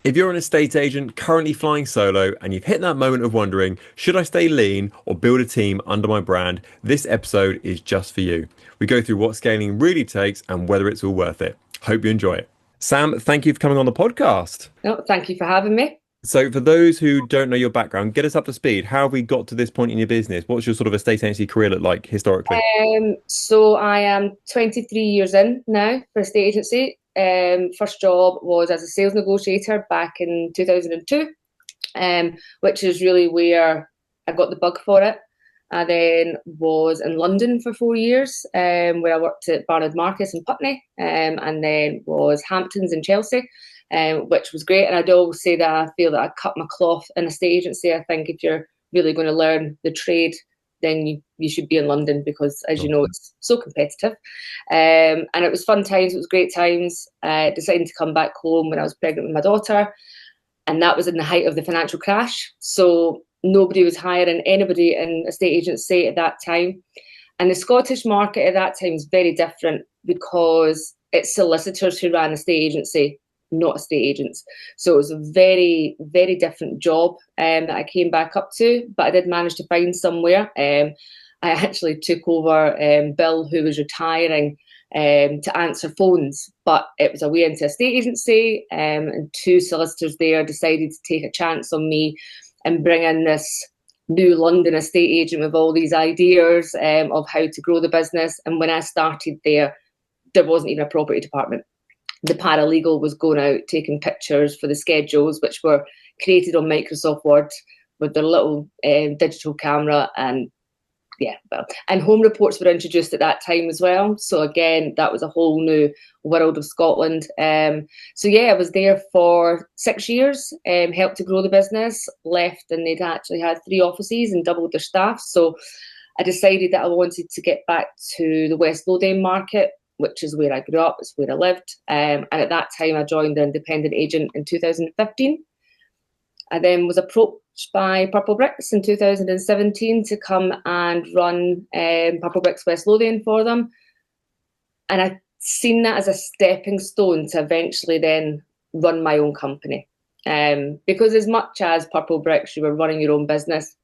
If you're an estate agent currently flying solo and you've hit that moment of wondering, should I stay lean or build a team under my brand? This episode is just for you. We go through what scaling really takes and whether it's all worth it. Hope you enjoy it. Sam, thank you for coming on the podcast. No, thank you for having me. So, for those who don't know your background, get us up to speed. How have we got to this point in your business? What's your sort of estate agency career look like historically? So I am 23 years in now for a estate agency. First job was as a sales negotiator back in 2002, which is really where I got the bug for it. I then was in London for 4 years, where I worked at Barnard Marcus in Putney, and then was Hamptons in Chelsea, which was great. And I'd always say that I feel that I cut my cloth in a estate agency. I think if you're really going to learn the trade, then you should be in London because, as you know, it's so competitive. And it was fun times. It was great times. Deciding to come back home when I was pregnant with my daughter. And that was in the height of the financial crash. So nobody was hiring anybody in a estate agency at that time. And the Scottish market at that time was very different because it's solicitors who ran a estate agency, not estate agents. So it was a very, very different job that I came back up to, but I did manage to find somewhere. I actually took over Bill, who was retiring, to answer phones, but it was away into a estate agency, and two solicitors there decided to take a chance on me and bring in this new London estate agent with all these ideas of how to grow the business. And when I started there wasn't even a property department. The paralegal was going out taking pictures for the schedules, which were created on Microsoft Word with their little digital camera. And and home reports were introduced at that time as well. So again, that was a whole new world of Scotland. I was there for 6 years, helped to grow the business, left, and they'd actually had 3 offices and doubled their staff. So I decided that I wanted to get back to the West Lothian market, which is where I grew up, it's where I lived. And at that time, I joined the independent agent in 2015. I then was approached by Purple Bricks in 2017 to come and run Purple Bricks West Lothian for them. And I've seen that as a stepping stone to eventually then run my own company. Because as much as Purple Bricks, you were running your own business,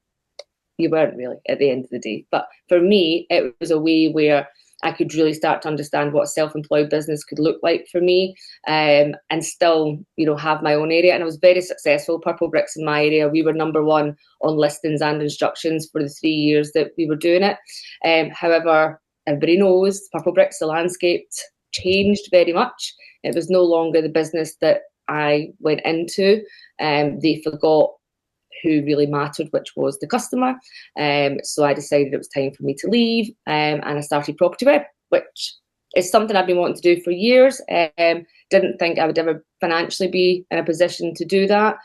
you weren't really at the end of the day. But for me, it was a way where I could really start to understand what a self-employed business could look like for me, and still, have my own area. And I was very successful. Purple Bricks in my area, we were number 1 on listings and instructions for the 3 years that we were doing it. However, everybody knows Purple Bricks, the landscape changed very much. It was no longer the business that I went into. They forgot who really mattered, which was the customer. So I decided it was time for me to leave, and I started Property Web, which is something I've been wanting to do for years. Didn't think I would ever financially be in a position to do that.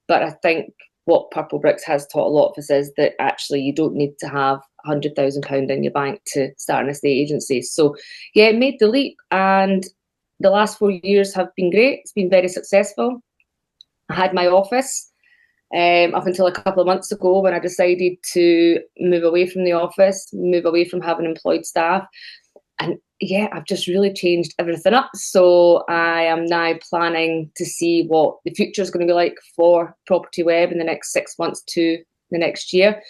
But I think what Purple Bricks has taught a lot of us is that actually you don't need to have £100,000 in your bank to start an estate agency. So it made the leap, and the last 4 years have been great. It's been very successful. I had my office up until a couple of months ago when I decided to move away from the office, move away from having employed staff. And I've just really changed everything up. So I am now planning to see what the future is going to be like for Property Web in the next 6 months to the next year.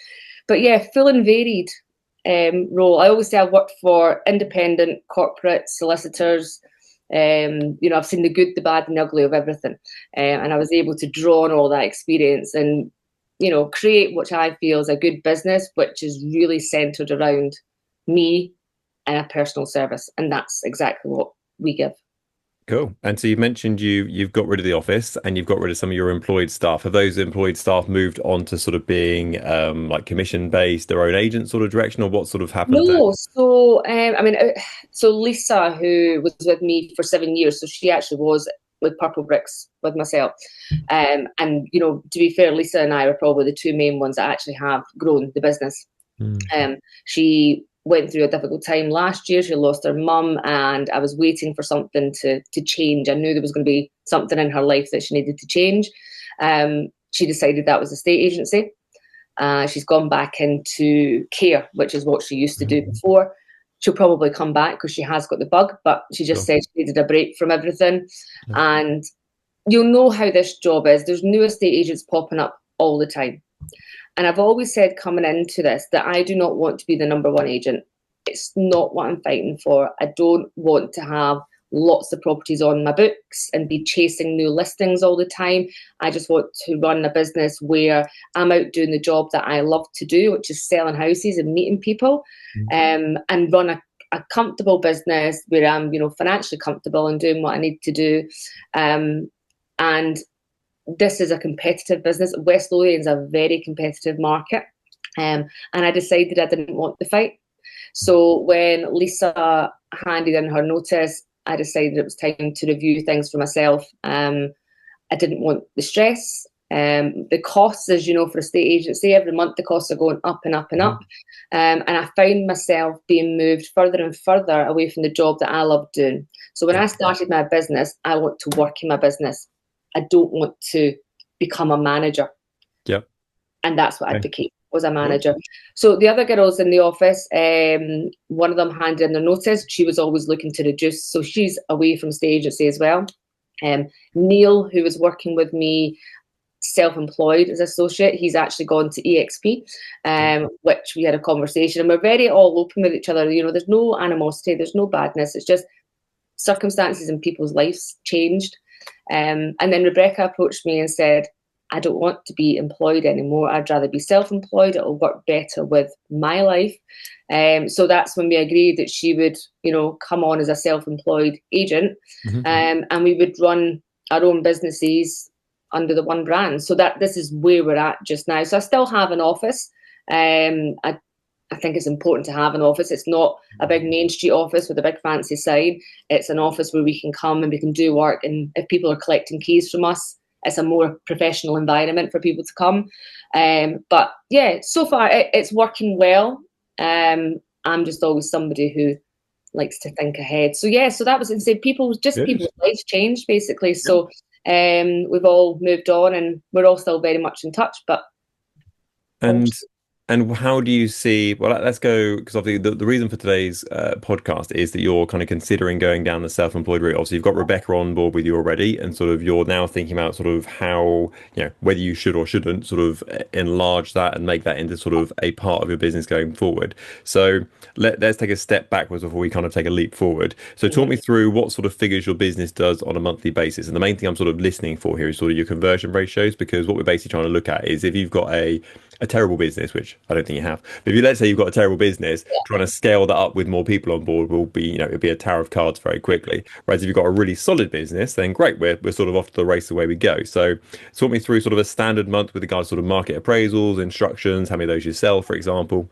But full and varied role. I always say I've worked for independent corporate solicitors. I've seen the good, the bad, and the ugly of everything. And I was able to draw on all that experience and, create what I feel is a good business, which is really centered around me and a personal service. And that's exactly what we give. Cool. And so you've mentioned you've got rid of the office and you've got rid of some of your employed staff. Have those employed staff moved on to sort of being like commission based, their own agent sort of direction, or what sort of happened there? No, so Lisa, who was with me for 7 years, so she actually was with Purple Bricks with myself. And to be fair, Lisa and I were probably the 2 main ones that actually have grown the business. She went through a difficult time last year. She lost her mum, and I was waiting for something to change. I knew there was going to be something in her life that she needed to change. She decided that was a estate agency. She's gone back into care, which is what she used to do before. She'll probably come back because she has got the bug, but she just said she needed a break from everything. And you'll know how this job is. There's new estate agents popping up all the time. And I've always said coming into this that I do not want to be the number one agent. It's not what I'm fighting for. I don't want to have lots of properties on my books and be chasing new listings all the time. I just want to run a business where I'm out doing the job that I love to do, which is selling houses and meeting people, and run a comfortable business where I'm, financially comfortable and doing what I need to do. And this is a competitive business. West Lothian's a very competitive market. And I decided I didn't want the fight. So when Lisa handed in her notice, I decided it was time to review things for myself. I didn't want the stress. The costs, as you know, for a estate agency, every month the costs are going up and up and up. And I found myself being moved further and further away from the job that I love doing. So when I started my business, I want to work in my business. I don't want to become a manager. Yep. And that's what I became, was a manager. So the other girls in the office, one of them handed in their notice. She was always looking to reduce. So she's away from state agency as well. Neil, who was working with me, self-employed as associate, he's actually gone to EXP, which we had a conversation. And we're very all open with each other. There's no animosity, there's no badness. It's just circumstances in people's lives changed. And then Rebecca approached me and said, I don't want to be employed anymore. I'd rather be self-employed. It'll work better with my life. So that's when we agreed that she would, come on as a self-employed agent, and we would run our own businesses under the one brand. So this is where we're at just now. So I still have an office. I think it's important to have an office. It's not a big Main Street office with a big fancy sign. It's an office where we can come and we can do work. And if people are collecting keys from us, it's a more professional environment for people to come. But yeah, so far it's working well. I'm just always somebody who likes to think ahead. So yeah, so that was insane. People's lives changed basically. So we've all moved on and we're all still very much in touch. But And how do you see, well, let's go, because obviously the reason for today's podcast is that you're kind of considering going down the self-employed route. Obviously, you've got Rebecca on board with you already, and sort of you're now thinking about sort of how, whether you should or shouldn't sort of enlarge that and make that into sort of a part of your business going forward. So let's take a step backwards before we kind of take a leap forward. So talk me through what sort of figures your business does on a monthly basis. And the main thing I'm sort of listening for here is sort of your conversion ratios, because what we're basically trying to look at is if you've got a terrible business, which I don't think you have, but let's say you've got a terrible business, trying to scale that up with more people on board will be, it'll be a tower of cards very quickly. Whereas if you've got a really solid business, then great, we're sort of off to the race away we go. So talk me through sort of a standard month with regards to sort of market appraisals, instructions, how many of those you sell, for example.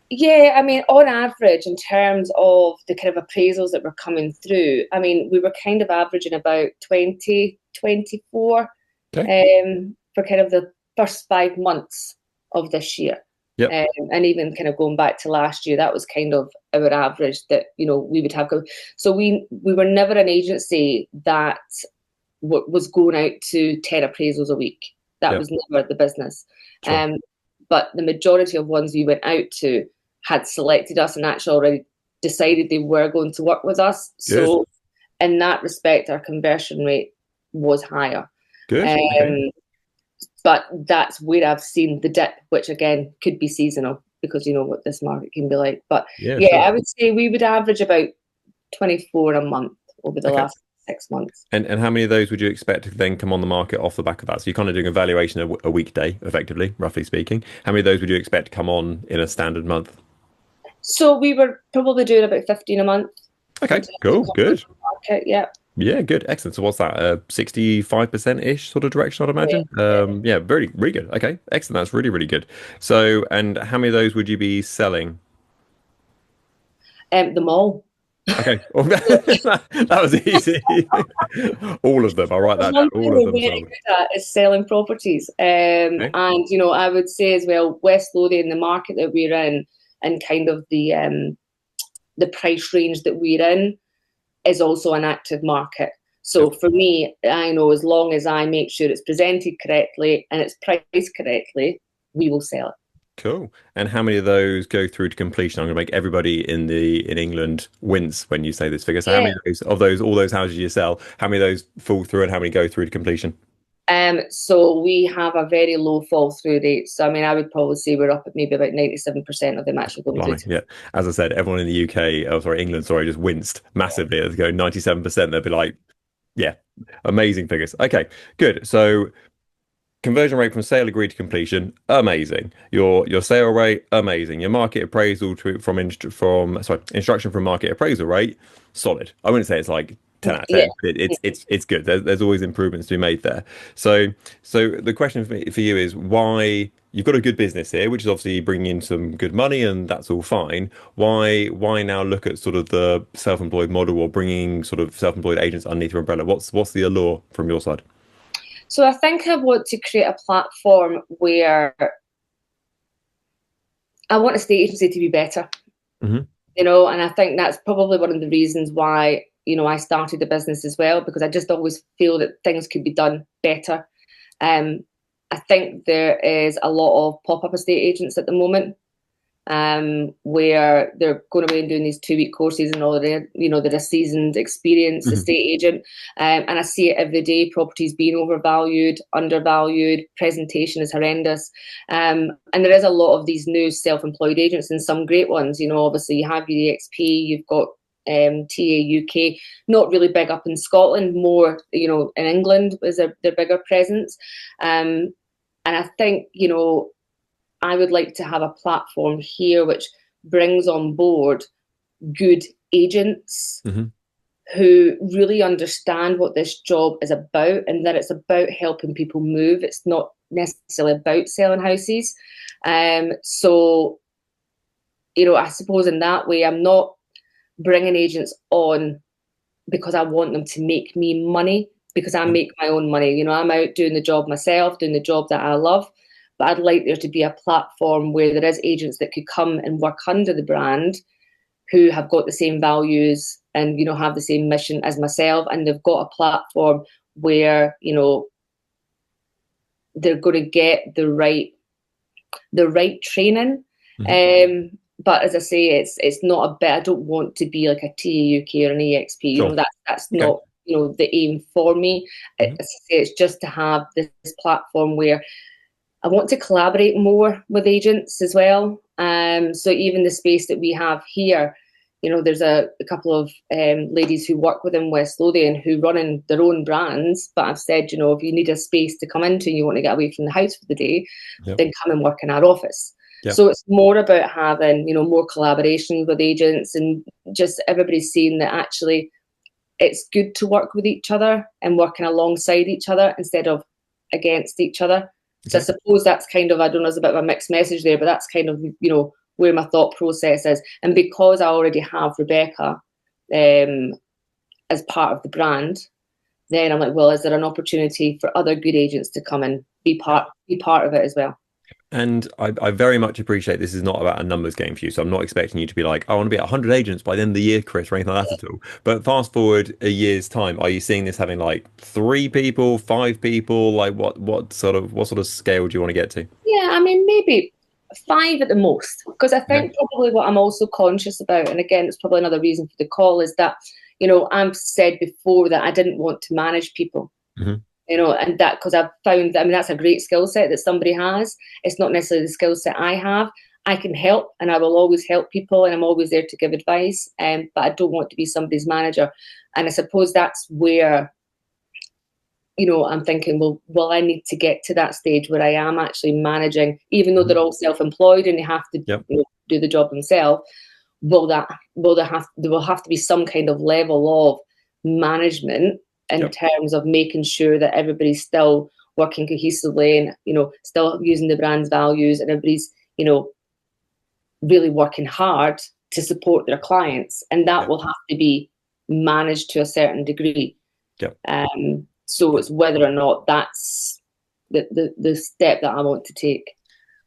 Yeah, I mean, on average, in terms of the kind of appraisals that were coming through, I mean, we were kind of averaging about 20, 24 for kind of the first 5 months of this year. And even kind of going back to last year, that was kind of our average that, we would have. So we were never an agency that was going out to 10 appraisals a week. That was never the business. But the majority of ones we went out to had selected us and actually already decided they were going to work with us. So in that respect, our conversion rate was higher. But that's where I've seen the dip, which again could be seasonal because you know what this market can be like. But I would say we would average about 24 a month over the last 6 months. And how many of those would you expect to then come on the market off the back of that? So you're kind of doing a valuation a weekday, effectively, roughly speaking. How many of those would you expect to come on in a standard month? So we were probably doing about 15 a month. Okay, cool, good. Market, Yeah, good, excellent. So what's that, 65%-ish sort of direction, I'd imagine? Yeah, very, really good. Okay, excellent. That's really, really good. So, and how many of those would you be selling? Them all. Okay, well, that was easy. All of them. I'll write that down. All of them. Very good at is selling properties. And I would say as well, West Lothian, the market that we're in, and kind of the price range that we're in, is also an active market. So for me, I know as long as I make sure it's presented correctly and it's priced correctly, we will sell it. Cool. And how many of those go through to completion? I'm going to make everybody in England wince when you say this figure. So how Yeah. many of those all those houses you sell, how many of those fall through and how many go through to completion? So we have a very low fall through rate. So I mean, I would probably say we're up at maybe about 97% of them actually going through Blimey, to. yeah. As I said, everyone in the UK, oh sorry, England, sorry, just winced massively. Let's go 97%. They'll be like, yeah, amazing figures. Okay, good. So conversion rate from sale agreed to completion, amazing. Your sale rate, amazing. Your market appraisal from sorry, instruction from market appraisal rate, solid. I wouldn't say it's like 10 out of Yeah. 10, but it's good. There's always improvements to be made there. So the question for you is why you've got a good business here, which is obviously bringing in some good money, and that's all fine. Why now look at sort of the self-employed model or bringing sort of self-employed agents underneath your umbrella? What's the allure from your side? So I think I want to create a platform where I want a state agency to be better, Hmm. and I think that's probably one of the reasons why, I started the business as well, because I just always feel that things could be done better. Um, I think there is a lot of pop-up estate agents at the moment, where they're going away and doing these 2-week courses and all that. They're a seasoned, experienced Hmm. estate agent, and I see it every day. Properties being overvalued, undervalued, presentation is horrendous, and there is a lot of these new self-employed agents and some great ones. Obviously you have your EXP, you've got TA UK, not really big up in Scotland, more in England is their bigger presence, and I think I would like to have a platform here which brings on board good agents Hmm. who really understand what this job is about, and that it's about helping people move. It's not necessarily about selling houses. So, I suppose in that way, I'm not bringing agents on because I want them to make me money, because I make my own money. I'm out doing the job myself, doing the job that I love. But I'd like there to be a platform where there is agents that could come and work under the brand, who have got the same values and have the same mission as myself, and they've got a platform where they're going to get the right training. Hmm. But as I say, it's not a bit. I don't want to be like a TAUK or an EXP. Sure. That's Okay. not the aim for me. As Hmm. I say, it's just to have this platform where I want to collaborate more with agents as well. So even the space that we have here, there's a couple of ladies who work within West Lothian who run in their own brands. But I've said, if you need a space to come into and you want to get away from the house for the day, Yep. then come and work in our office. Yep. So it's more about having, more collaboration with agents, and just everybody seeing that actually it's good to work with each other and working alongside each other instead of against each other. So I Okay. suppose that's kind of, I don't know, it's a bit of a mixed message there, but that's kind of, where my thought process is. And because I already have Rebecca as part of the brand, then I'm like, well, is there an opportunity for other good agents to come and be part of it as well? And I very much appreciate this is not about a numbers game for you. So I'm not expecting you to be like, I want to be at 100 agents by the end of the year, Chris, or anything like that at all. But fast forward a year's time, are you seeing this having like 3 people, 5 people? Like what sort of scale do you want to get to? Yeah, I mean, maybe 5 at the most, because I Okay. think probably what I'm also conscious about, and again, it's probably another reason for the call, is that, I've said before that I didn't want to manage people, Hmm. and that because I've found that, I mean, that's a great skill set that somebody has. It's not necessarily the skill set I have. I can help and I will always help people and I'm always there to give advice, but I don't want to be somebody's manager. And I suppose that's where I'm thinking, well, will I need to get to that stage where I am actually managing, even though Hmm. they're all self-employed and they have to Yep. do the job themselves? There will have to be some kind of level of management in Yep. terms of making sure that everybody's still working cohesively and still using the brand's values, and everybody's really working hard to support their clients, and that Yep. will have to be managed to a certain degree. Yep. So Yep. it's whether or not that's the step that I want to take.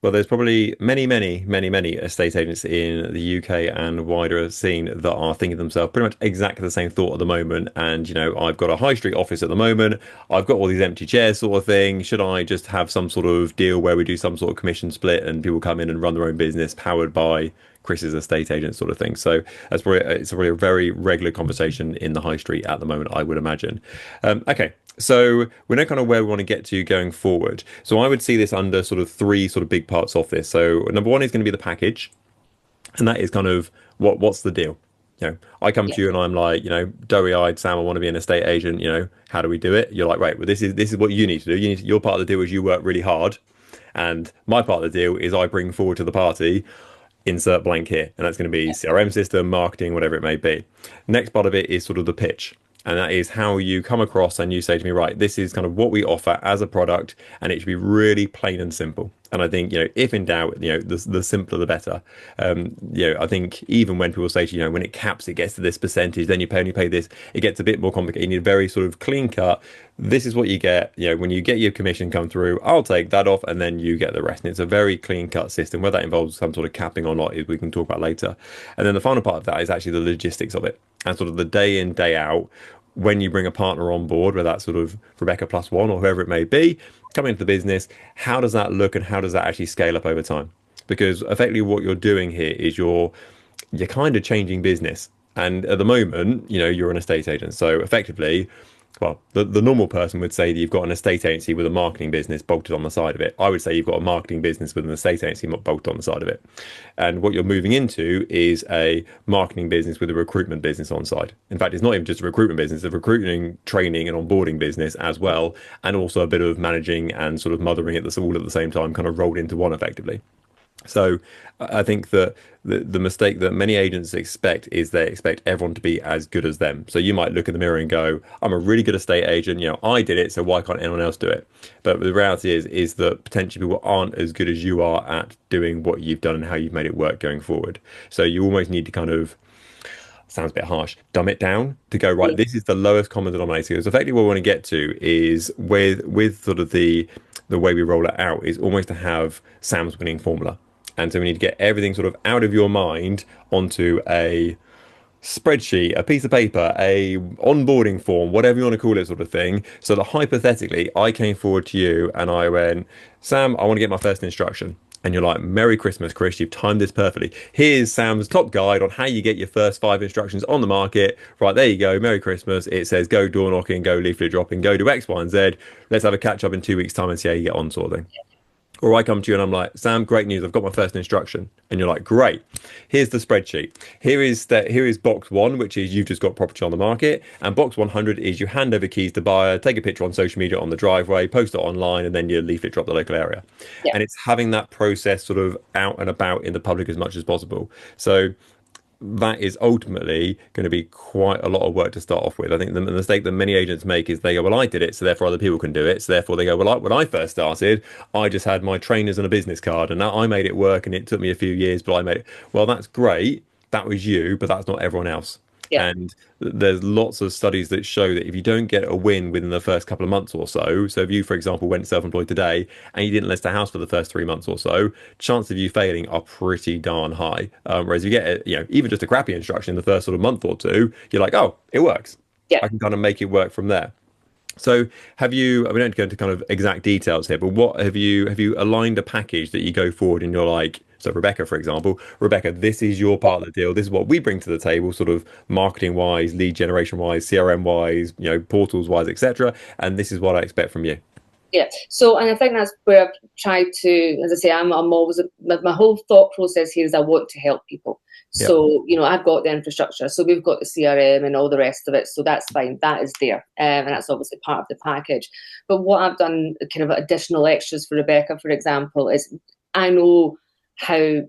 Well, there's probably many estate agents in the UK and wider scene that are thinking to themselves pretty much exactly the same thought at the moment. And, I've got a high street office at the moment. I've got all these empty chairs sort of thing. Should I just have some sort of deal where we do some sort of commission split and people come in and run their own business powered by Chris's estate agent sort of thing? So it's probably a very regular conversation in the high street at the moment, I would imagine. Okay. So we know kind of where we want to get to going forward. So I would see this under sort of three sort of big parts of this. So number one is going to be the package, and that is kind of what's the deal? I come Yeah. to you and I'm like, doughy-eyed Sam, I want to be an estate agent. How do we do it? You're like, right, well, this is what you need to do. Your part of the deal is you work really hard, and my part of the deal is I bring forward to the party insert blank here, and that's going to be CRM system, marketing, whatever it may be. Next part of it is sort of the pitch. And that is how you come across and you say to me, right, this is kind of what we offer as a product, and it should be really plain and simple. And I think, if in doubt, the simpler the better. I think even when people say to you, when it caps, it gets to this percentage, then you only pay this, it gets a bit more complicated. You need a very sort of clean cut. This is what you get. When you get your commission come through, I'll take that off, and then you get the rest. And it's a very clean cut system. Whether that involves some sort of capping or not, is we can talk about later. And then the final part of that is actually the logistics of it and sort of the day in, day out. When you bring a partner on board, whether that's sort of Rebecca plus one or whoever it may be, come into the business, how does that look and how does that actually scale up over time? Because effectively what you're doing here is you're kind of changing business. And at the moment, you're an estate agent. So effectively, well, the normal person would say that you've got an estate agency with a marketing business bolted on the side of it. I would say you've got a marketing business with an estate agency bolted on the side of it. And what you're moving into is a marketing business with a recruitment business on side. In fact, it's not even just a recruitment business, it's a recruiting, training, and onboarding business as well. And also a bit of managing and sort of mothering it that's all at the same time, kind of rolled into one effectively. So I think that the mistake that many agents expect is they expect everyone to be as good as them. So you might look in the mirror and go, I'm a really good estate agent. I did it, so why can't anyone else do it? But the reality is that potentially people aren't as good as you are at doing what you've done and how you've made it work going forward. So you almost need to kind of, sounds a bit harsh, dumb it down to go, right, this is the lowest common denominator. Because effectively what we want to get to is with sort of the way we roll it out is almost to have Sam's winning formula. And so we need to get everything sort of out of your mind onto a spreadsheet, a piece of paper, a onboarding form, whatever you want to call it, sort of thing. So that hypothetically, I came forward to you and I went, Sam, I want to get my first instruction. And you're like, Merry Christmas, Chris, you've timed this perfectly. Here's Sam's top guide on how you get your first 5 instructions on the market. Right, there you go. Merry Christmas. It says go door knocking, go leaflet dropping, go do X, Y, and Z. Let's have a catch up in 2 weeks' time and see how you get on, sort of thing. Or I come to you and I'm like, Sam, great news. I've got my first instruction. And you're like, great. Here's the spreadsheet. Here is box 1, which is you've just got property on the market. And box 100 is you hand over keys to buyer, take a picture on social media on the driveway, post it online, and then you leaflet drop the local area. Yeah. And it's having that process sort of out and about in the public as much as possible. So that is ultimately going to be quite a lot of work to start off with. I think the mistake that many agents make is they go, well, I did it, so therefore other people can do it. So therefore they go, well, when I first started, I just had my trainers and a business card, and now I made it work, and it took me a few years, but I made it. Well, that's great. That was you, but that's not everyone else. Yeah. And there's lots of studies that show that if you don't get a win within the first couple of months or so, so if you, for example, went self-employed today and you didn't list a house for the first 3 months or so, chances of you failing are pretty darn high. Whereas if you get, even just a crappy instruction in the first sort of month or two, you're like, oh, it works. Yeah. I can kind of make it work from there. So have you, we don't go into kind of exact details here, but what have you aligned a package that you go forward and you're like, so Rebecca, for example, Rebecca, this is your part of the deal. This is what we bring to the table, sort of marketing wise, lead generation wise, CRM wise, portals wise, etc. And this is what I expect from you. Yeah. So, and I think that's where I've tried to, as I say, I'm always, my whole thought process here is I want to help people. Yep. So, I've got the infrastructure. So we've got the CRM and all the rest of it. So that's fine. That is there. And that's obviously part of the package. But what I've done, kind of additional extras for Rebecca, for example, is I know how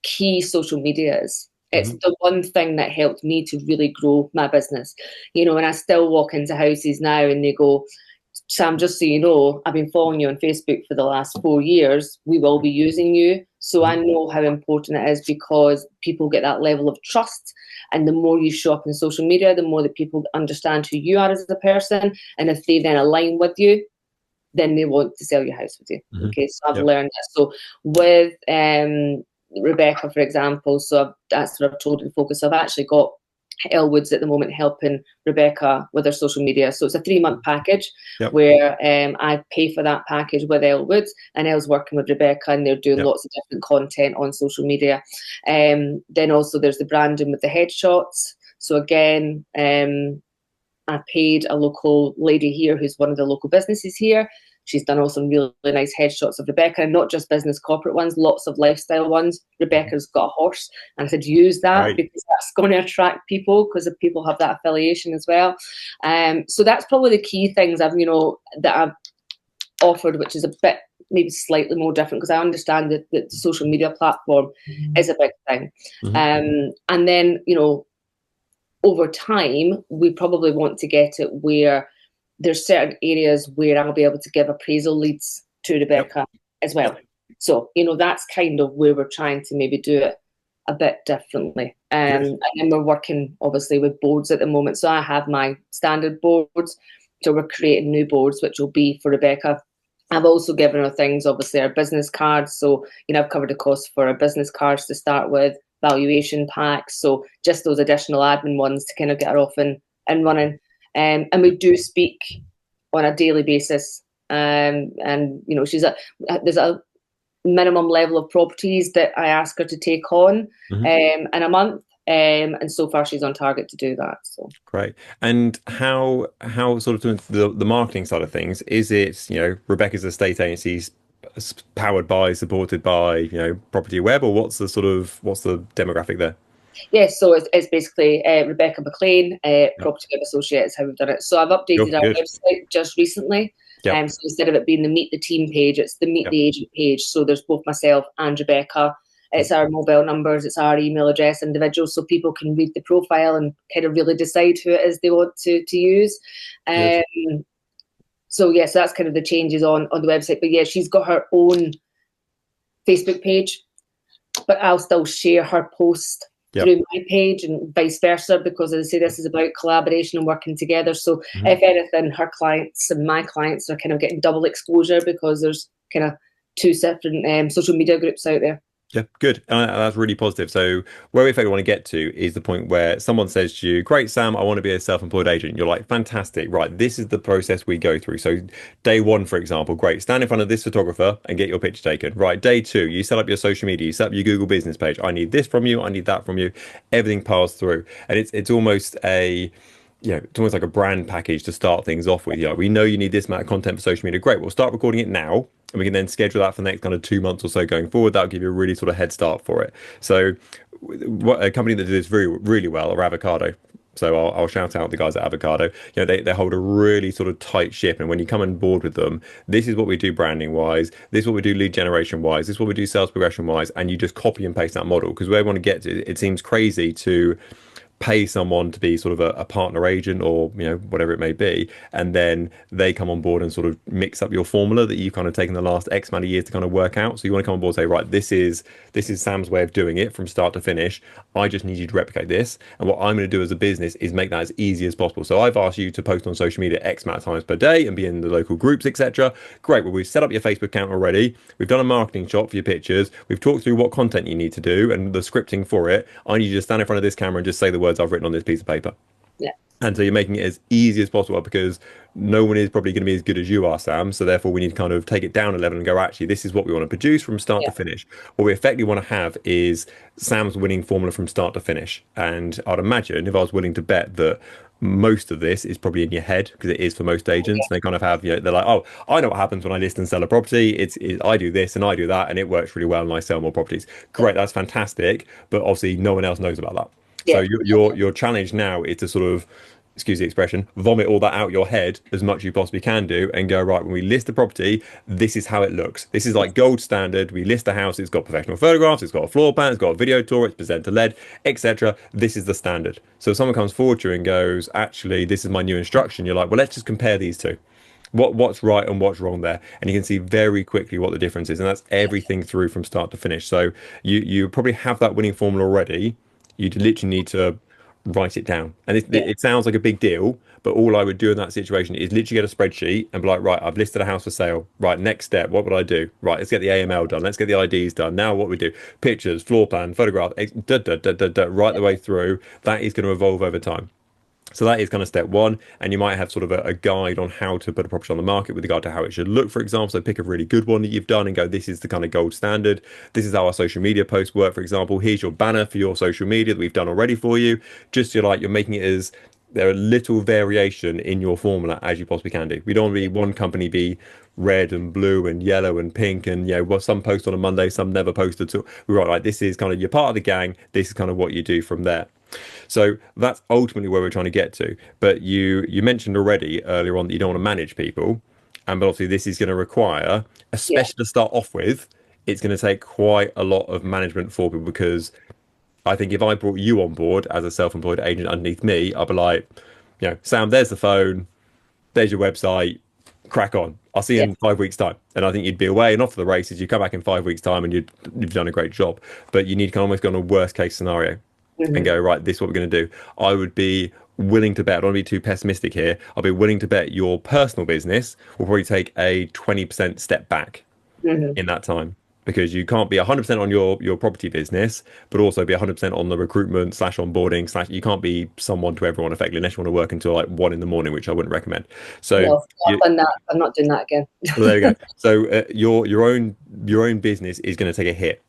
key social media is. It's the one thing that helped me to really grow my business. And I still walk into houses now and they go, Sam, just so you know, I've been following you on Facebook for the last 4 years. We will be using you. So I know how important it is because people get that level of trust. And the more you show up in social media, the more that people understand who you are as a person. And if they then align with you, then they want to sell your house with you. Hmm. Okay, so I've Yep. learned that. So with Rebecca, for example, that's what I've told her to focus. So I've actually got Elwood's at the moment helping Rebecca with her social media. So it's a 3-month package Yep. where I pay for that package with Elwood's, and Elle's working with Rebecca, and they're doing Yep. lots of different content on social media. Then also there's the branding with the headshots. So again, I paid a local lady here who's one of the local businesses here. She's done also some really nice headshots of Rebecca, and not just business corporate ones, lots of lifestyle ones. Rebecca's got a horse, and I said use that Right. because that's going to attract people, because the people have that affiliation as well. So that's probably the key things that I've offered, which is a bit maybe slightly more different, because I understand that the social media platform is a big thing. And then over time, we probably want to get it where there's certain areas where I'll be able to give appraisal leads to Rebecca as well. So, that's kind of where we're trying to maybe do it a bit differently. And then we're working obviously with boards at the moment. So I have my standard boards. So we're creating new boards, which will be for Rebecca. I've also given her things, obviously, our business cards. So, I've covered the cost for our business cards to start with, valuation packs. So just those additional admin ones to kind of get her off and running. And we do speak on a daily basis. And there's a minimum level of properties that I ask her to take on in a month. And so far she's on target to do that. So Great. And how sort of doing the marketing side of things, is it, Rebecca's estate agencies powered by, supported by, Property Web, or what's the demographic there? Yes, so it's basically Rebecca McLean, Property Web Associates, how we've done it. So I've updated our Good. website just recently. Yep. So instead of it being the Meet the Team page, it's the Meet the Agent page. So there's both myself and Rebecca. It's our mobile numbers, it's our email address, individuals, so people can read the profile and kind of really decide who it is they want to use. So that's kind of the changes on the website. But yeah, she's got her own Facebook page, but I'll still share her post through my page and vice versa, because as I say, this is about collaboration and working together. So if anything, her clients and my clients are kind of getting double exposure, because there's kind of two different social media groups out there. Yeah, good. That's really positive. So where we effectively want to get to is the point where someone says to you, great, Sam, I want to be a self-employed agent. You're like, fantastic. Right. This is the process we go through. So day one, for example, great. Stand in front of this photographer and get your picture taken. Right. Day two, you set up your social media, you set up your Google business page. I need this from you. I need that from you. Everything passed through. And it's almost it's almost like a brand package to start things off with. We know you need this amount of content for social media. Great. We'll start recording it now, and we can then schedule that for the next kind of 2 months or so going forward. That'll give you a really sort of head start for it. So what a company that does this really, really well are Avocado. So I'll shout out the guys at Avocado. They hold a really sort of tight ship, and when you come on board with them, this is what we do branding wise, this is what we do lead generation wise, this is what we do sales progression wise, and you just copy and paste that model. Because where we want to get to, it seems crazy to pay someone to be sort of a partner agent, or whatever it may be, and then they come on board and sort of mix up your formula that you've kind of taken the last X amount of years to kind of work out. So you want to come on board and say, right, this is Sam's way of doing it from start to finish. I just need you to replicate this, and what I'm going to do as a business is make that as easy as possible. So I've asked you to post on social media X amount of times per day and be in the local groups, etc. Great. Well, we've set up your Facebook account already, we've done a marketing shot for your pictures, we've talked through what content you need to do and the scripting for it. I need you to stand in front of this camera and just say the words I've written on this piece of paper. And so you're making it as easy as possible, because no one is probably going to be as good as you are, Sam. So therefore we need to kind of take it down a level and go, actually, this is what we want to produce from start to finish. What we effectively want to have is Sam's winning formula from start to finish. And I'd imagine, if I was willing to bet, that most of this is probably in your head, because it is for most agents. They kind of have, they're like, oh, I know what happens when I list and sell a property. I do this and I do that, and it works really well, and I sell more properties. Great, that's fantastic. But obviously no one else knows about that. So your challenge now is to sort of, excuse the expression, vomit all that out your head as much as you possibly can do, and go, right, when we list the property, this is how it looks. This is like gold standard. We list the house, it's got professional photographs, it's got a floor plan, it's got a video tour, it's presenter led, etc. This is the standard. So if someone comes forward to you and goes, actually, this is my new instruction, you're like, well, let's just compare these two. What's right and what's wrong there, and you can see very quickly what the difference is, and that's everything through from start to finish. So you probably have that winning formula already. You literally need to write it down. And it sounds like a big deal, but all I would do in that situation is literally get a spreadsheet and be like, right, I've listed a house for sale. Right, next step, what would I do? Right, let's get the AML done. Let's get the IDs done. Now what we do? Pictures, floor plan, photograph, right the way through. That is going to evolve over time. So that is kind of step one. And you might have sort of a guide on how to put a property on the market with regard to how it should look, for example. So pick a really good one that you've done and go, this is the kind of gold standard. This is how our social media posts work, for example. Here's your banner for your social media that we've done already for you. Just you're making it as there are little variation in your formula as you possibly can do. We don't want to be one company be red and blue and yellow and pink and well, some post on a Monday, some never posted. So we're right, like this is kind of you're part of the gang. This is kind of what you do from there. So that's ultimately where we're trying to get to. But you mentioned already earlier on that you don't want to manage people, and but obviously this is going to require, Yeah. especially to start off with, it's going to take quite a lot of management for people because I think if I brought you on board as a self-employed agent underneath me, I'd be like, Sam, there's the phone, there's your website, crack on. I'll see you Yeah. in 5 weeks' time. And I think you'd be away and off to the races. You come back in 5 weeks' time and you've done a great job. But you need to kind of almost go on a worst case scenario and Hmm. go, right, this is what we're going to do. I would be willing to bet, I don't want to be too pessimistic here. I'll be willing to bet your personal business will probably take a 20% step back Hmm. in that time because you can't be 100% on your property business, but also be 100% on the recruitment slash onboarding slash you can't be someone to everyone effectively unless you want to work until like 1 in the morning, which I wouldn't recommend. So No, I've you, done that. I'm not doing that again. well, there you go. So your own business is going to take a hit,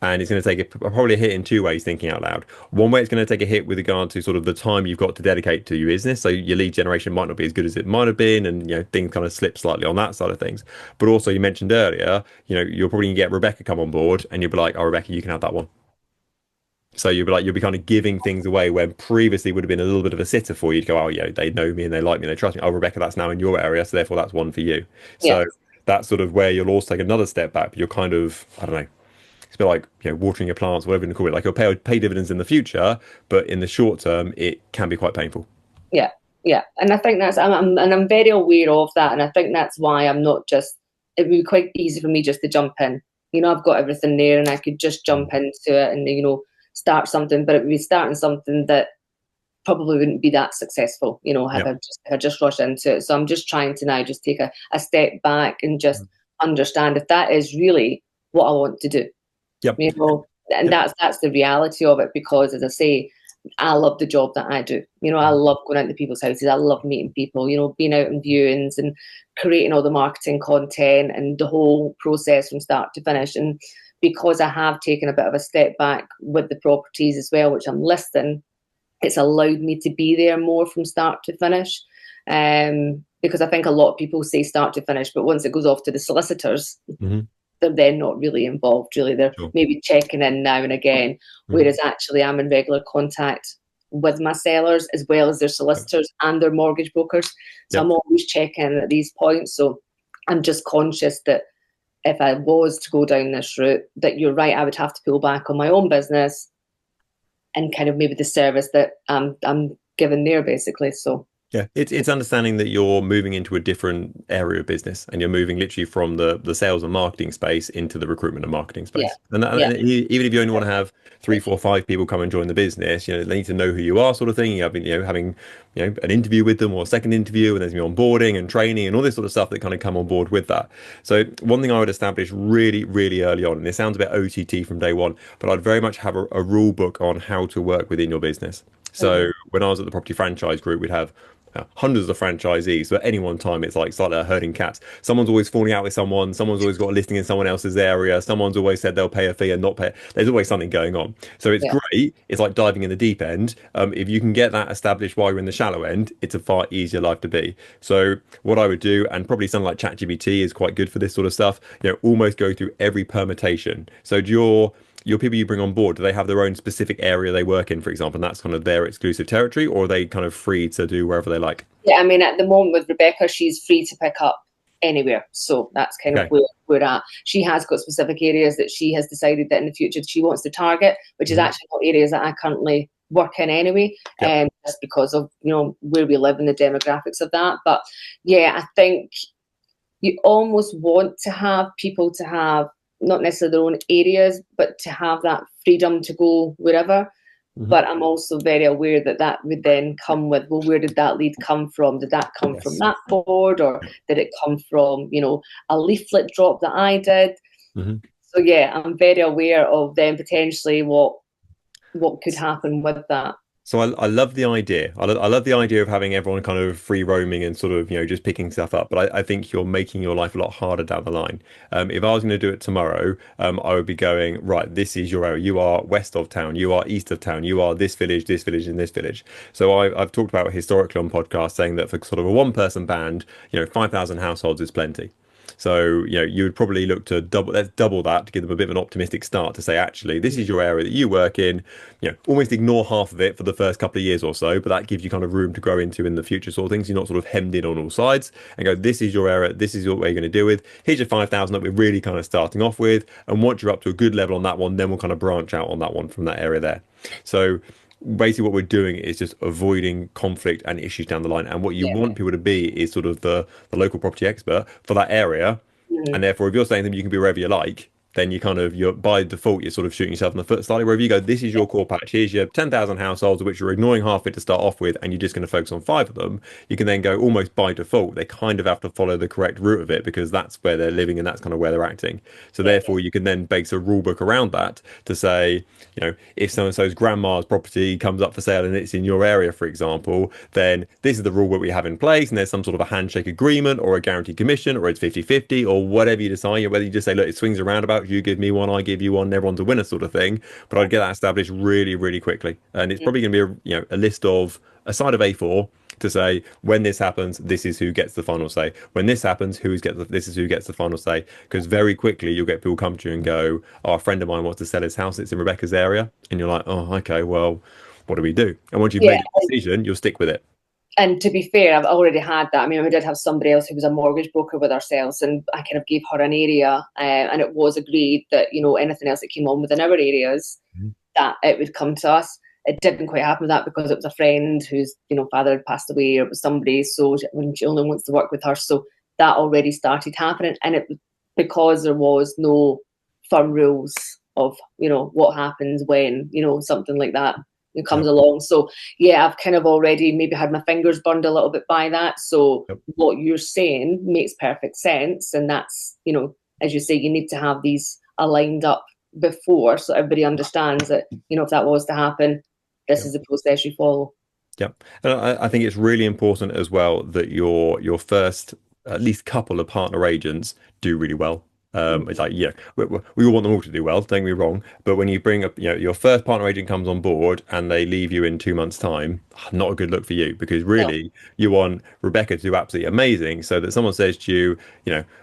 and it's going to take probably a hit in two ways. Thinking out loud, one way it's going to take a hit with regard to sort of the time you've got to dedicate to your business. So your lead generation might not be as good as it might have been, and things kind of slip slightly on that side of things. But also, you mentioned earlier, you're probably going to get Rebecca come on board, and you'll be like, "Oh, Rebecca, you can have that one." So you'll be kind of giving things away when previously would have been a little bit of a sitter for you to go, oh, they know me and they like me and they trust me. Oh, Rebecca, that's now in your area, so therefore that's one for you. Yeah. So that's sort of where you'll also take another step back. But you're kind of, I don't know, it's a bit like watering your plants, whatever you call it. Like you'll pay dividends in the future, but in the short term, it can be quite painful. Yeah. Yeah. And I think I'm very aware of that. And I think that's why I'm not just, it would be quite easy for me just to jump in. I've got everything there and I could just jump into it and, start something, but it would be starting something that probably wouldn't be that successful, Yeah. if I just rush into it. So I'm just trying to now just take a step back and just understand if that is really what I want to do, Yep. and Yep. that's the reality of it. Because as I say, I love the job that I do. I love going out to people's houses. I love meeting people, being out in viewings and creating all the marketing content and the whole process from start to finish. And because I have taken a bit of a step back with the properties as well, which I'm listing, it's allowed me to be there more from start to finish. Because I think a lot of people say start to finish, but once it goes off to the solicitors, Hmm. they're then not really involved, really. They're Sure. maybe checking in now and again, Hmm. whereas actually I'm in regular contact with my sellers as well as their Yep. solicitors and their mortgage brokers. So Yep. I'm always checking in at these points. So I'm just conscious that if I was to go down this route, that you're right, I would have to pull back on my own business and kind of maybe the service that I'm given there, basically. So Yeah, it's understanding that you're moving into a different area of business and you're moving literally from the sales and marketing space into the recruitment and marketing yeah, space. And, yeah, even if you only want to have three, four, five people come and join the business, they need to know who you are, sort of thing. You have having an interview with them or a second interview, and there's onboarding and training and all this sort of stuff that kind of come on board with that. So one thing I would establish really, really early on, and it sounds a bit OTT from day one, but I'd very much have a rule book on how to work within your business. hmm, So when I was at the property franchise group, we'd have hundreds of franchisees. So at any one time, it's like they're herding cats. Someone's always falling out with someone. Someone's always got a listing in someone else's area. Someone's always said they'll pay a fee and not pay. There's always something going on. So it's yeah, great. It's like diving in the deep end. If you can get that established while you're in the shallow end, it's a far easier life to be. So what I would do, and probably something like ChatGPT is quite good for this sort of stuff. Almost go through every permutation. So do your people you bring on board, do they have their own specific area they work in, for example, and that's kind of their exclusive territory, or are they kind of free to do wherever they like? yeah. I mean, at the moment with Rebecca, she's free to pick up anywhere. So that's kind of Okay. where we're at. She has got specific areas that she has decided that in the future she wants to target, which is Hmm. actually not areas that I currently work in anyway, Yep. just because of where we live and the demographics of that. But yeah, I think you almost want to have people to have not necessarily their own areas, but to have that freedom to go wherever. But I'm also very aware that that would then come with, well, where did that lead come from? Did that come from Yes. that board, or did it come from, a leaflet drop that I did? Hmm. So yeah, I'm very aware of then potentially what could happen with that. So I love the idea. I love the idea of having everyone kind of free roaming and sort of, just picking stuff up. But I think you're making your life a lot harder down the line. If I was going to do it tomorrow, I would be going, right, this is your area. You are west of town. You are east of town. You are this village, and this village. So I've talked about historically on podcasts saying that for sort of a one-person band, 5,000 households is plenty. So, you would probably look to let's double that to give them a bit of an optimistic start to say, actually, this is your area that you work in. Almost ignore half of it for the first couple of years or so, but that gives you kind of room to grow into in the future sort of things. You're not sort of hemmed in on all sides and go, this is your area. This is what you're going to deal with. Here's your 5,000 that we're really kind of starting off with. And once you're up to a good level on that one, then we'll kind of branch out on that one from that area there. So, basically what we're doing is just avoiding conflict and issues down the line, and what you Yeah. want people to be is sort of the local property expert for that area. Mhm. And therefore if you're saying to them you can be wherever you like, then you're by default you're sort of shooting yourself in the foot slightly. Wherever you go, this is your core patch, here's your 10,000 households, of which you're ignoring half of it to start off with, and you're just going to focus on five of them. You can then go almost by default, they kind of have to follow the correct route of it because that's where they're living and that's kind of where they're acting. So Yeah. therefore you can then base a rule book around that to say, if so and so's grandma's property comes up for sale and it's in your area, for example, then this is the rule that we have in place, and there's some sort of a handshake agreement or a guaranteed commission, or it's 50-50, or whatever you decide, whether you just say, look, it swings around about, you give me one, I give you one, and everyone's a winner sort of thing. But I'd get that established really, really quickly. And it's probably going to be a list of a side of A4 to say, when this happens, this is who gets the final say. When this happens, this is who gets the final say. Because very quickly you'll get people come to you and go, oh, a friend of mine wants to sell his house, it's in Rebecca's area. And you're like, oh, okay, well, what do we do? And once you've Yeah. made a decision, you'll stick with it. And to be fair, I've already had that. I mean, we did have somebody else who was a mortgage broker with ourselves, and I kind of gave her an area, and it was agreed that, anything else that came on within our areas, Mhm. that it would come to us. It didn't quite happen with that because it was a friend whose, father had passed away, or it was somebody, so she only wants to work with her. So that already started happening, and it was because there was no firm rules of, what happens when, something like that comes Yep. along. So yeah, I've kind of already maybe had my fingers burned a little bit by that. So Yep. what you're saying makes perfect sense. And that's, as you say, you need to have these aligned up before so everybody understands that, if that was to happen, this Yep. is the process you follow. Yep. And I think it's really important as well that your first at least couple of partner agents do really well. It's like, we all want them all to do well, don't get me wrong. But when you bring up, your first partner agent comes on board and they leave you in 2 months' time, not a good look for you, because No. really you want Rebecca to do absolutely amazing so that someone says to you,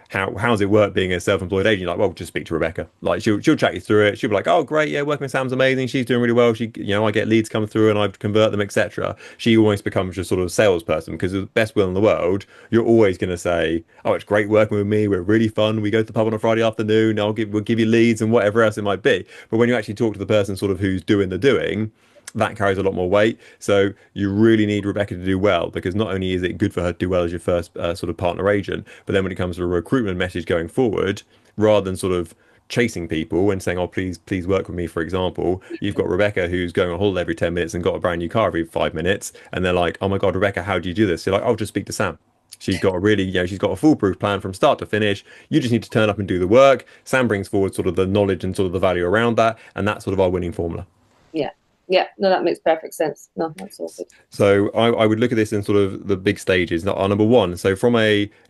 how's it work being a self-employed agent? You're like, well, just speak to Rebecca. Like she'll chat you through it. She'll be like, oh, great, yeah, working with Sam's amazing. She's doing really well. I get leads come through and I convert them, etc. She almost becomes just sort of a salesperson because with the best will in the world, you're always going to say, oh, it's great working with me. We're really fun. We go to the pub on a Friday afternoon. We'll give you leads and whatever else it might be. But when you actually talk to the person sort of who's doing the doing, that carries a lot more weight. So you really need Rebecca to do well, because not only is it good for her to do well as your first sort of partner agent, but then when it comes to a recruitment message going forward, rather than sort of chasing people and saying, oh, please work with me, for example, you've got Rebecca who's going on holiday every 10 minutes and got a brand new car every 5 minutes. And they're like, oh my God, Rebecca, how do you do this? You're like, I'll just speak to Sam. She's got a really, she's got a foolproof plan from start to finish. You just need to turn up and do the work. Sam brings forward sort of the knowledge and sort of the value around that. And that's sort of our winning formula. Yeah. Yeah. No, that makes perfect sense. No, that's all good. So I would look at this in sort of the big stages. Number one, so from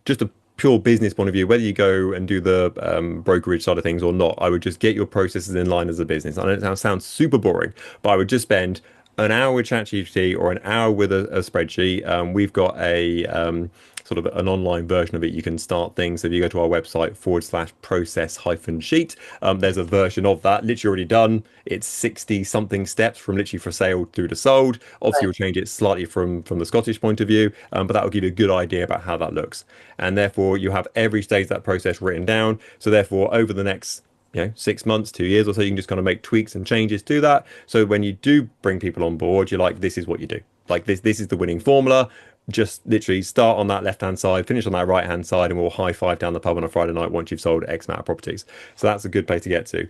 just a pure business point of view, whether you go and do the brokerage side of things or not, I would just get your processes in line as a business. I know it sounds super boring, but I would just spend an hour with ChatGPT or an hour with a spreadsheet. We've got a sort of an online version of it. You can start things. So if you go to our website /process-sheet, there's a version of that literally already done. It's 60 something steps from literally for sale through to sold. Obviously, Right. you'll change it slightly from the Scottish point of view, but that will give you a good idea about how that looks. And therefore, you have every stage of that process written down. So therefore, over the next 6 months, 2 years or so, you can just kind of make tweaks and changes to that. So when you do bring people on board, you're like, this is what you do. Like this is the winning formula. just literally start on that left hand side, finish on that right hand side, and we'll high five down the pub on a Friday night once you've sold X amount of properties. So that's a good place to get to.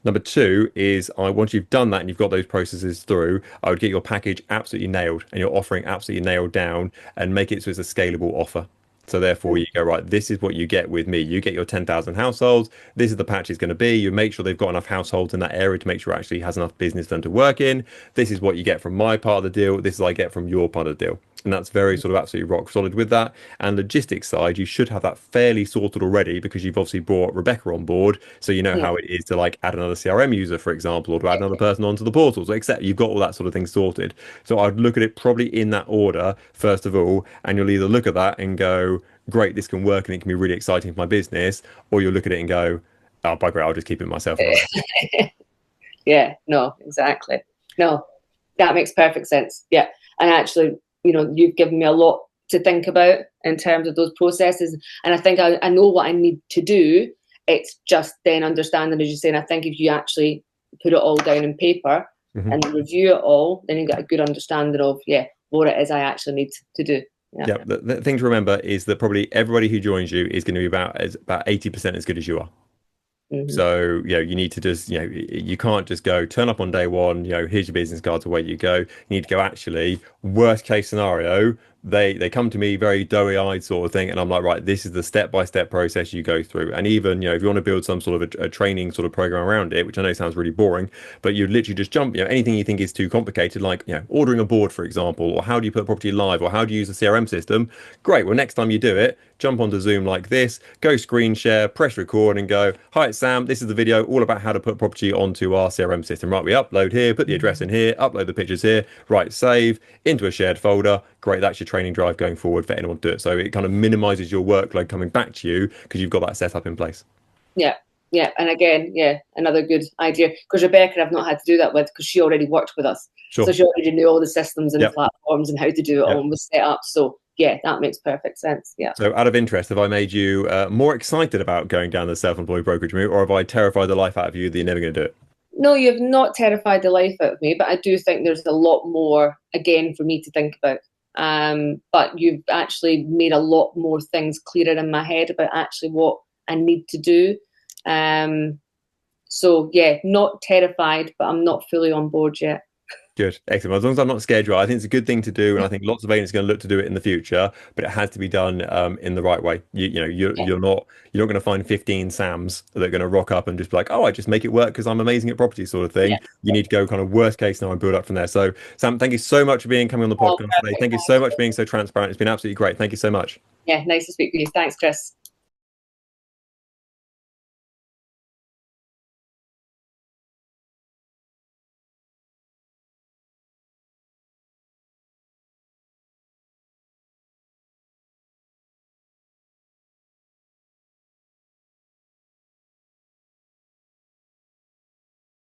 Number two is once you've done that and you've got those processes through, I would get your package absolutely nailed and your offering absolutely nailed down and make it so it's a scalable offer. So therefore, you go, right, this is what you get with me. You get your 10,000 households. This is the patch it's going to be. You make sure they've got enough households in that area to make sure it actually has enough business for them to work in. This is what you get from my part of the deal. This is what I get from your part of the deal. And that's very sort of absolutely rock solid with that. And logistics side, you should have that fairly sorted already because you've obviously brought Rebecca on board. So you know Yeah. how it is to like add another CRM user, for example, or to add another person onto the portals, except you've got all that sort of thing sorted. So I'd look at it probably in that order, first of all, and you'll either look at that and go, great, this can work and it can be really exciting for my business, or you'll look at it and go, oh, by great, I'll just keep it myself. Yeah, no, exactly. No, that makes perfect sense. Yeah. And actually, you've given me a lot to think about in terms of those processes. And I think I know what I need to do. It's just then understanding, as you say, and I think if you actually put it all down in paper Mhm. and review it all, then you get a good understanding of, what it is I actually need to do. Yeah. Yeah, the thing to remember is that probably everybody who joins you is going to be about 80% as good as you are. Hmm. So, you need to just, you can't just go turn up on day one, here's your business cards, away you go. You need to go, actually, worst case scenario, they come to me very doughy-eyed sort of thing, and I'm like, right, this is the step-by-step process you go through. And even, if you want to build some sort of a training sort of program around it, which I know sounds really boring, but you literally just jump, anything you think is too complicated, like, ordering a board, for example, or how do you put a property live, or how do you use a CRM system? Great. Well, next time you do it, jump onto Zoom like this, go screen share, press record, and go, hi, it's Sam. This is the video all about how to put property onto our CRM system. Right, we upload here, put the address in here, upload the pictures here, right, save into a shared folder. Great, that's your training drive going forward for anyone to do it. So it kind of minimizes your workload coming back to you because you've got that set up in place. Yeah. Yeah. And again, another good idea, because Rebecca, I've not had to do that with, because she already worked with us. So Sure. she already knew all the systems and Yep. platforms and how to do it all Yep. and was set up. So yeah, that makes perfect sense. Yeah. So out of interest, have I made you more excited about going down the self-employed brokerage route, or have I terrified the life out of you that you're never going to do it? No, you've not terrified the life out of me, but I do think there's a lot more, again, for me to think about. But you've actually made a lot more things clearer in my head about actually what I need to do. So yeah, not terrified, but I'm not fully on board yet. Good, excellent. As long as I'm not scared, right? I think it's a good thing to do, and I think lots of agents are going to look to do it in the future, but it has to be done in the right way. You're not going to find 15 Sams that are going to rock up and just be like, oh, I just make it work because I'm amazing at property, sort of Yeah. thing. You need to go kind of worst case now and build up from there. So, Sam, thank you so much for coming on the Oh, podcast today. perfect. Thank you so much for being so transparent. It's been absolutely great. Thank you so much. Yeah, nice to speak with you. Thanks, Chris.